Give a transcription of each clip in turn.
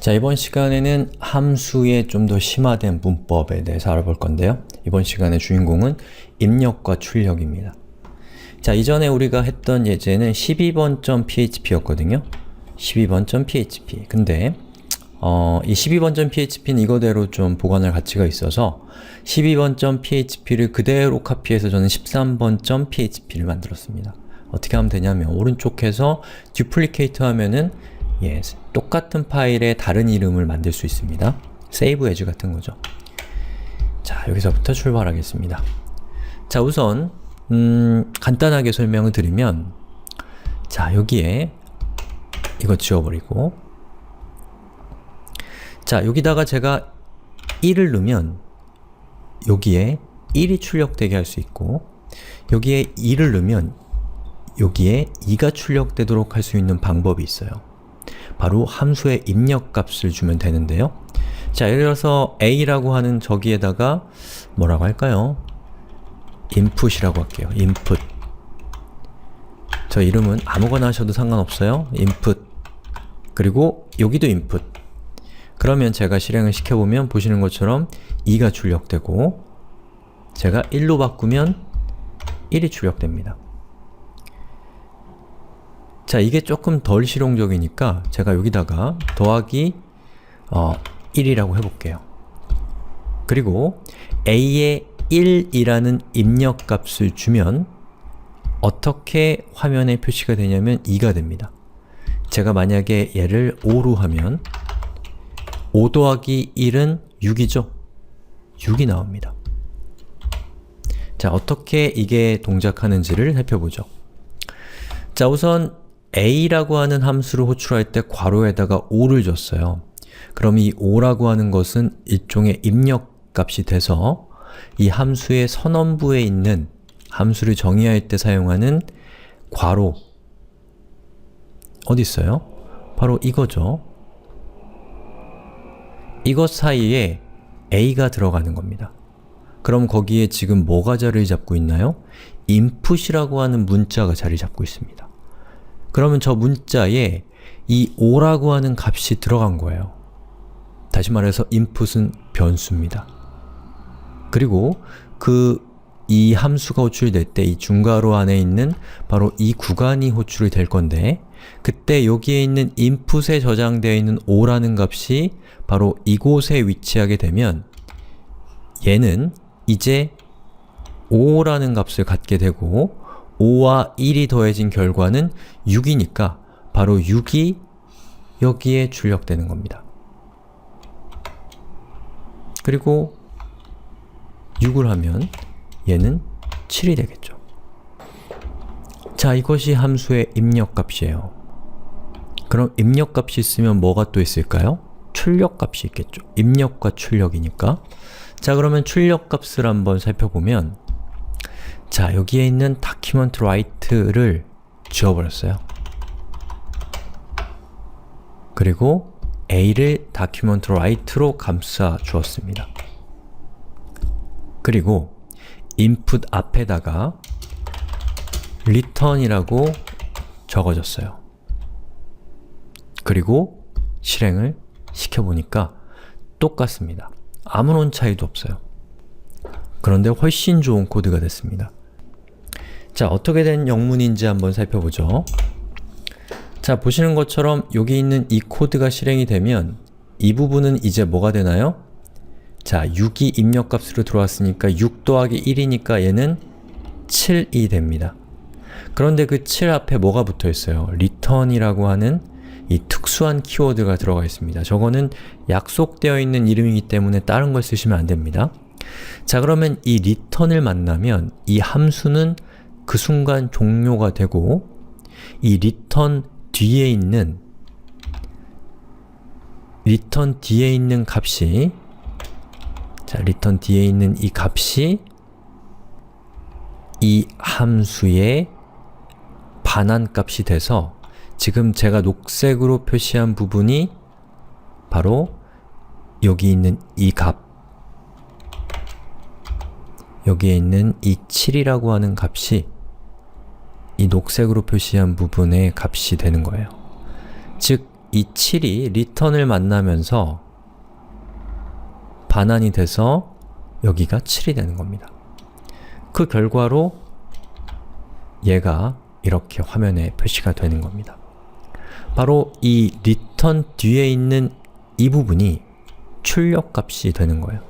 자, 이번 시간에는 함수의 좀 더 심화된 문법에 대해서 알아볼 건데요. 이번 시간의 주인공은 입력과 출력입니다. 자, 이전에 우리가 했던 예제는 12번.php였거든요. 12번.php. 근데 이 12번.php는 이거대로 좀 보관할 가치가 있어서 12번.php를 그대로 카피해서 저는 13번.php를 만들었습니다. 어떻게 하면 되냐면 오른쪽에서 duplicate 하면은 똑같은 파일에 다른 이름을 만들 수 있습니다. save as 같은 거죠. 자, 여기서부터 출발하겠습니다. 자, 우선 간단하게 설명을 드리면, 자, 여기에 이거 지워버리고, 자, 여기다가 제가 1을 넣으면 여기에 1이 출력되게 할 수 있고, 여기에 2를 넣으면 여기에 2가 출력되도록 할 수 있는 방법이 있어요. 바로 함수의 입력값을 주면 되는데요. 자, 예를 들어서 a라고 하는 저기에다가 뭐라고 할까요? input이라고 할게요. input. 저 이름은 아무거나 하셔도 상관없어요. input. 그리고 여기도 input. 그러면 제가 실행을 시켜보면 보시는 것처럼 2가 출력되고, 제가 1로 바꾸면 1이 출력됩니다. 자, 이게 조금 덜 실용적이니까 제가 여기다가 더하기 1이라고 해볼게요. 그리고 a에 1이라는 입력값을 주면 어떻게 화면에 표시가 되냐면 2가 됩니다. 제가 만약에 얘를 5로 하면 5 더하기 1은 6이죠? 6이 나옵니다. 자, 어떻게 이게 동작하는지를 살펴보죠. 자, 우선 a라고 하는 함수를 호출할 때 괄호에다가 5를 줬어요. 그럼 이 5라고 하는 것은 일종의 입력값이 돼서 이 함수의 선언부에 있는 함수를 정의할 때 사용하는 괄호 어디 있어요? 바로 이거죠. 이것 사이에 a가 들어가는 겁니다. 그럼 거기에 지금 뭐가 자리를 잡고 있나요? input이라고 하는 문자가 자리 잡고 있습니다. 그러면 저 문자에 이 5라고 하는 값이 들어간 거예요. 다시 말해서 input은 변수입니다. 그리고 이 함수가 호출될 때 이 중괄호 안에 있는 바로 이 구간이 호출이 될 건데, 그때 여기에 있는 input에 저장되어 있는 5라는 값이 바로 이곳에 위치하게 되면 얘는 이제 5라는 값을 갖게 되고 5와 1이 더해진 결과는 6이니까 바로 6이 여기에 출력되는 겁니다. 그리고 6을 하면 얘는 7이 되겠죠. 자, 이것이 함수의 입력값이에요. 그럼 입력값이 있으면 뭐가 또 있을까요? 출력값이 있겠죠. 입력과 출력이니까. 자, 그러면 출력값을 한번 살펴보면, 자, 여기에 있는 document write를 지워버렸어요. 그리고 a를 document write로 감싸 주었습니다. 그리고 input 앞에다가 return이라고 적어줬어요. 그리고 실행을 시켜보니까 똑같습니다. 아무런 차이도 없어요. 그런데 훨씬 좋은 코드가 됐습니다. 자, 어떻게 된 영문인지 한번 살펴보죠. 자, 보시는 것처럼 여기 있는 이 코드가 실행이 되면 이 부분은 이제 뭐가 되나요? 자, 6이 입력값으로 들어왔으니까 6 더하기 1이니까 얘는 7이 됩니다. 그런데 그 7 앞에 뭐가 붙어 있어요? return이라고 하는 이 특수한 키워드가 들어가 있습니다. 저거는 약속되어 있는 이름이기 때문에 다른 걸 쓰시면 안 됩니다. 자, 그러면 이 return을 만나면 이 함수는 그 순간 종료가 되고, 이 return 뒤에 있는 값이, 자, return 뒤에 있는 이 값이 이 함수의 반환값이 돼서 지금 제가 녹색으로 표시한 부분이 바로 여기 있는 이 값, 여기에 있는 이 7이라고 하는 값이 이 녹색으로 표시한 부분의 값이 되는 거예요. 즉, 이 7이 return을 만나면서 반환이 돼서 여기가 7이 되는 겁니다. 그 결과로 얘가 이렇게 화면에 표시가 되는 겁니다. 바로 이 return 뒤에 있는 이 부분이 출력값이 되는 거예요.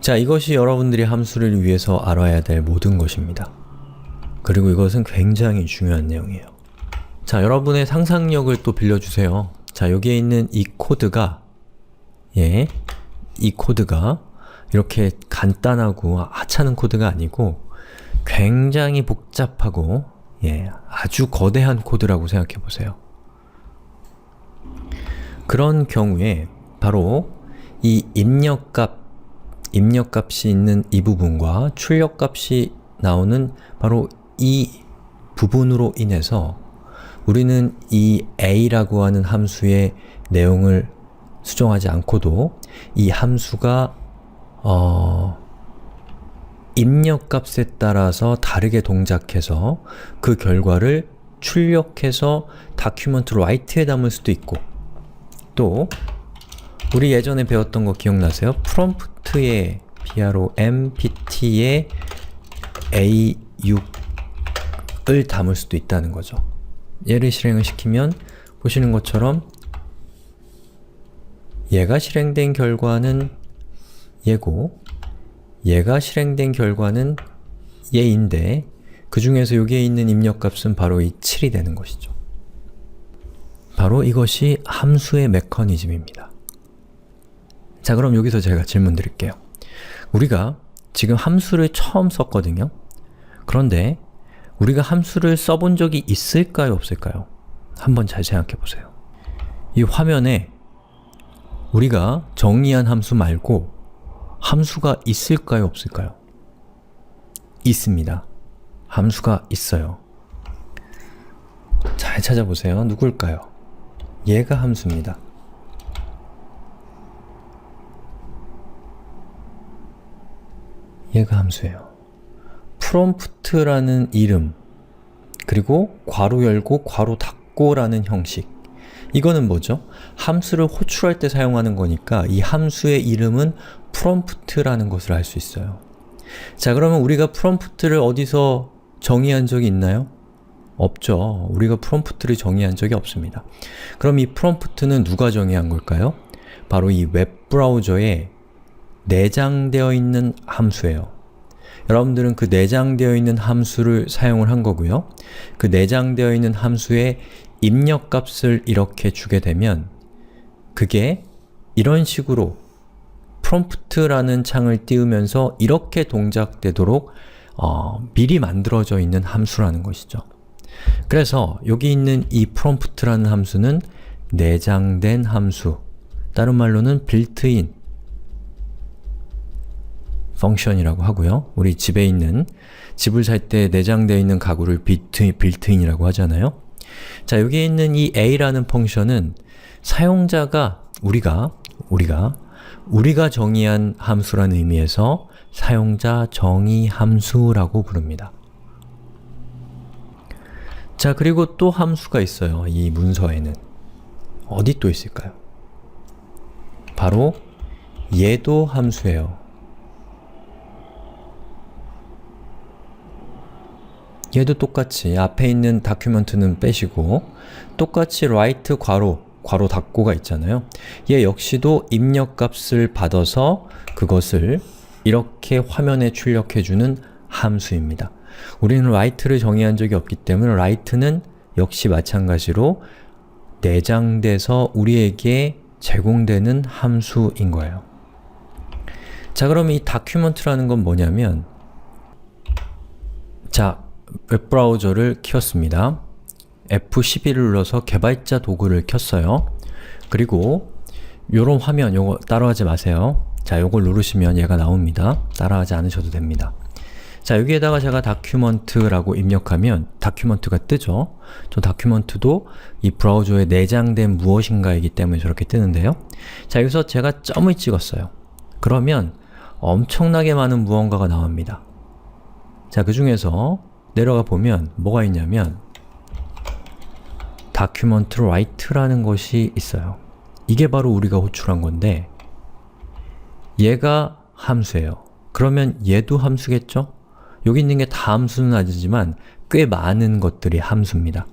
자, 이것이 여러분들이 함수를 위해서 알아야 될 모든 것입니다. 그리고 이것은 굉장히 중요한 내용이에요. 자, 여러분의 상상력을 또 빌려주세요. 자, 여기에 있는 이 코드가 이 코드가 이렇게 간단하고 하찮은 코드가 아니고 굉장히 복잡하고 아주 거대한 코드라고 생각해 보세요. 그런 경우에 바로 이 입력값이 있는 이 부분과 출력값이 나오는 바로 이 부분으로 인해서 우리는 이 a라고 하는 함수의 내용을 수정하지 않고도 이 함수가 입력값에 따라서 다르게 동작해서 그 결과를 출력해서 document write에 담을 수도 있고, 또 우리 예전에 배웠던 거 기억나세요? prompt에 prompt에 a6을 담을 수도 있다는 거죠. 얘를 실행을 시키면 보시는 것처럼 얘가 실행된 결과는 얘고 얘가 실행된 결과는 얘인데 그 중에서 여기에 있는 입력값은 바로 이 7이 되는 것이죠. 바로 이것이 함수의 메커니즘입니다. 자, 그럼 여기서 제가 질문 드릴게요. 우리가 지금 함수를 처음 썼거든요. 그런데 우리가 함수를 써본 적이 있을까요? 없을까요? 한번 잘 생각해 보세요. 이 화면에 우리가 정의한 함수 말고 함수가 있을까요? 없을까요? 있습니다. 함수가 있어요. 잘 찾아보세요. 누굴까요? 얘가 함수입니다. 얘가 함수예요. prompt라는 이름, 그리고 괄호 열고 괄호 닫고 라는 형식. 이거는 뭐죠? 함수를 호출할 때 사용하는 거니까 이 함수의 이름은 prompt라는 것을 알 수 있어요. 자, 그러면 우리가 prompt를 어디서 정의한 적이 있나요? 없죠. 우리가 prompt를 정의한 적이 없습니다. 그럼 이 prompt는 누가 정의한 걸까요? 바로 이 웹브라우저에 내장되어 있는 함수예요. 여러분들은 그 내장되어 있는 함수를 사용을 한 거고요. 그 내장되어 있는 함수에 입력값을 이렇게 주게 되면 그게 이런 식으로 prompt라는 창을 띄우면서 이렇게 동작되도록 미리 만들어져 있는 함수라는 것이죠. 그래서 여기 있는 이 prompt라는 함수는 내장된 함수, 다른 말로는 built-in 펑션이라고 하고요. 우리 집에 있는, 집을 살 때 내장되어 있는 가구를 built-in이라고 하잖아요. 자, 여기에 있는 이 a라는 펑션은 사용자가 우리가 정의한 함수라는 의미에서 사용자 정의 함수라고 부릅니다. 자, 그리고 또 함수가 있어요. 이 문서에는. 어디 또 있을까요? 바로 얘도 함수예요. 얘도 똑같이 앞에 있는 document는 빼시고 똑같이 write 괄호 닫고가 있잖아요. 얘 역시도 입력값을 받아서 그것을 이렇게 화면에 출력해주는 함수입니다. 우리는 write를 정의한 적이 없기 때문에 write는 역시 마찬가지로 내장돼서 우리에게 제공되는 함수인 거예요. 자, 그럼 이 document라는 건 뭐냐면, 자, 웹브라우저를 켰습니다. F11을 눌러서 개발자 도구를 켰어요. 그리고 요런 화면, 요거 따라하지 마세요. 자, 요걸 누르시면 얘가 나옵니다. 따라하지 않으셔도 됩니다. 자, 여기에다가 제가 document라고 입력하면 document가 뜨죠. 저 document도 이 브라우저에 내장된 무엇인가이기 때문에 저렇게 뜨는데요. 자, 여기서 제가 점을 찍었어요. 그러면 엄청나게 많은 무언가가 나옵니다. 자, 그 중에서 내려가 보면 뭐가 있냐면 document write라는 것이 있어요. 이게 바로 우리가 호출한 건데 얘가 함수예요. 그러면 얘도 함수겠죠? 여기 있는 게 다 함수는 아니지만 꽤 많은 것들이 함수입니다.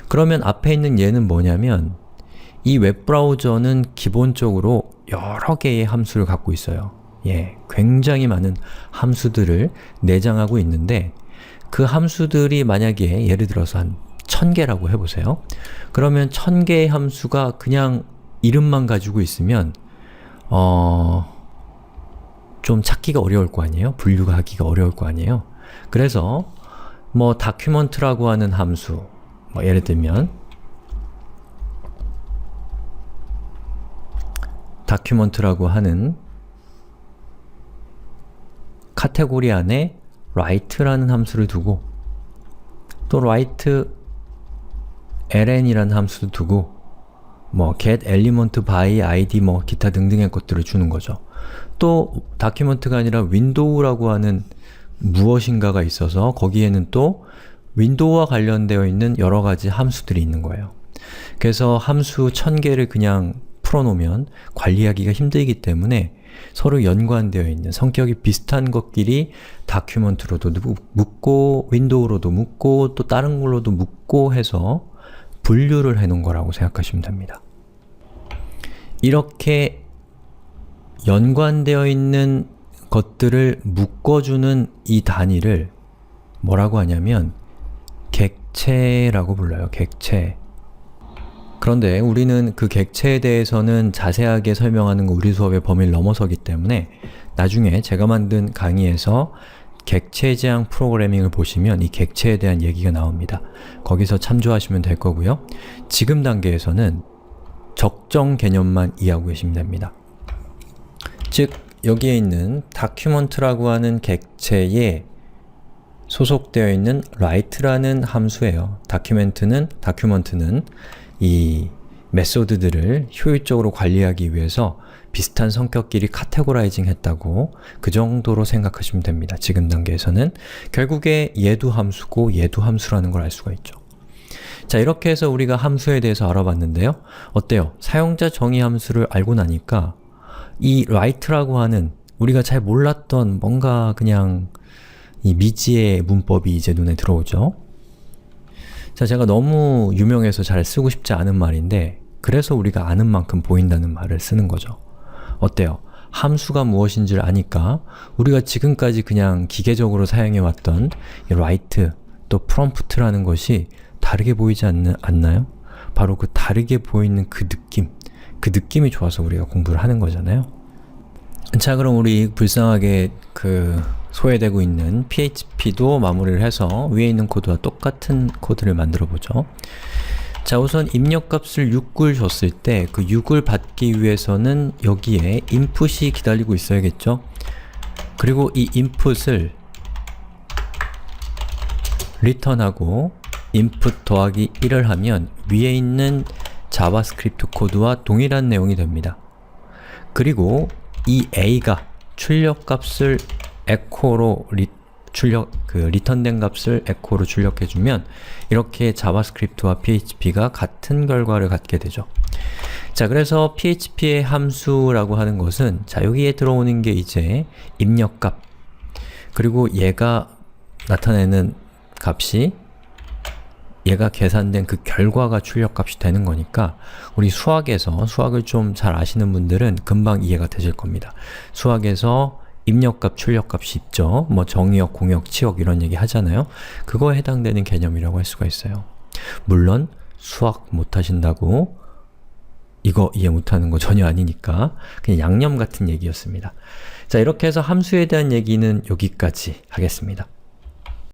그러면 앞에 있는 얘는 뭐냐면 이 웹브라우저는 기본적으로 여러 개의 함수를 갖고 있어요. 예, 굉장히 많은 함수들을 내장하고 있는데 그 함수들이 만약에 예를 들어서 한 1000개라고 해보세요. 그러면 1000개의 함수가 그냥 이름만 가지고 있으면 좀 찾기가 어려울 거 아니에요? 분류가 하기가 어려울 거 아니에요? 그래서 뭐 document라고 하는 함수, 뭐 예를 들면 document라고 하는 카테고리 안에 write라는 함수를 두고 또 write ln이라는 함수도 두고 뭐 get element by id 뭐 기타 등등의 것들을 주는 거죠. 또 document가 아니라 window라고 하는 무엇인가가 있어서 거기에는 또 윈도우와 관련되어 있는 여러 가지 함수들이 있는 거예요. 그래서 함수 1000개를 그냥 풀어놓으면 관리하기가 힘들기 때문에 서로 연관되어 있는 성격이 비슷한 것끼리 다큐멘트로도 묶고 윈도우로도 묶고 또 다른 걸로도 묶고 해서 분류를 해놓은 거라고 생각하시면 됩니다. 이렇게 연관되어 있는 것들을 묶어주는 이 단위를 뭐라고 하냐면 객체라고 불러요. 객체. 그런데 우리는 그 객체에 대해서는 자세하게 설명하는 거 우리 수업의 범위를 넘어서기 때문에 나중에 제가 만든 강의에서 객체 지향 프로그래밍을 보시면 이 객체에 대한 얘기가 나옵니다. 거기서 참조하시면 될 거고요. 지금 단계에서는 적정 개념만 이해하고 계시면 됩니다. 즉, 여기에 있는 document라고 하는 객체에 소속되어 있는 write라는 함수예요. document는 이 메소드들을 효율적으로 관리하기 위해서 비슷한 성격끼리 카테고라이징 했다고 그 정도로 생각하시면 됩니다. 지금 단계에서는 결국에 얘도 함수고 얘도 함수라는 걸 알 수가 있죠. 자, 이렇게 해서 우리가 함수에 대해서 알아봤는데요. 어때요? 사용자 정의 함수를 알고 나니까 이 write라고 하는 우리가 잘 몰랐던 뭔가 그냥 이 미지의 문법이 이제 눈에 들어오죠. 자, 제가 너무 유명해서 잘 쓰고 싶지 않은 말인데 그래서 우리가 아는 만큼 보인다는 말을 쓰는 거죠. 어때요? 함수가 무엇인지를 아니까 우리가 지금까지 그냥 기계적으로 사용해왔던 이 write 또 prompt라는 것이 다르게 보이지 않나요? 바로 그 다르게 보이는 그 느낌이 좋아서 우리가 공부를 하는 거잖아요. 자, 그럼 우리 불쌍하게 소외되고 있는 PHP도 마무리를 해서 위에 있는 코드와 똑같은 코드를 만들어 보죠. 자, 우선 입력값을 6을 줬을 때 그 6을 받기 위해서는 여기에 input이 기다리고 있어야겠죠? 그리고 이 input을 return하고 input 더하기 1을 하면 위에 있는 자바스크립트 코드와 동일한 내용이 됩니다. 그리고 이 a가 출력값을 echo로 리턴된 값을 echo로 출력해주면 이렇게 자바스크립트와 PHP가 같은 결과를 갖게 되죠. 자, 그래서 PHP의 함수라고 하는 것은 자, 여기에 들어오는 게 이제 입력값 그리고 얘가 나타내는 값이 얘가 계산된 그 결과가 출력값이 되는 거니까 우리 수학에서 수학을 좀 잘 아시는 분들은 금방 이해가 되실 겁니다. 수학에서 입력값, 출력값이 있죠. 뭐 정의역, 공역, 치역 이런 얘기 하잖아요. 그거에 해당되는 개념이라고 할 수가 있어요. 물론 수학 못하신다고 이거 이해 못하는 거 전혀 아니니까 그냥 양념 같은 얘기였습니다. 자, 이렇게 해서 함수에 대한 얘기는 여기까지 하겠습니다.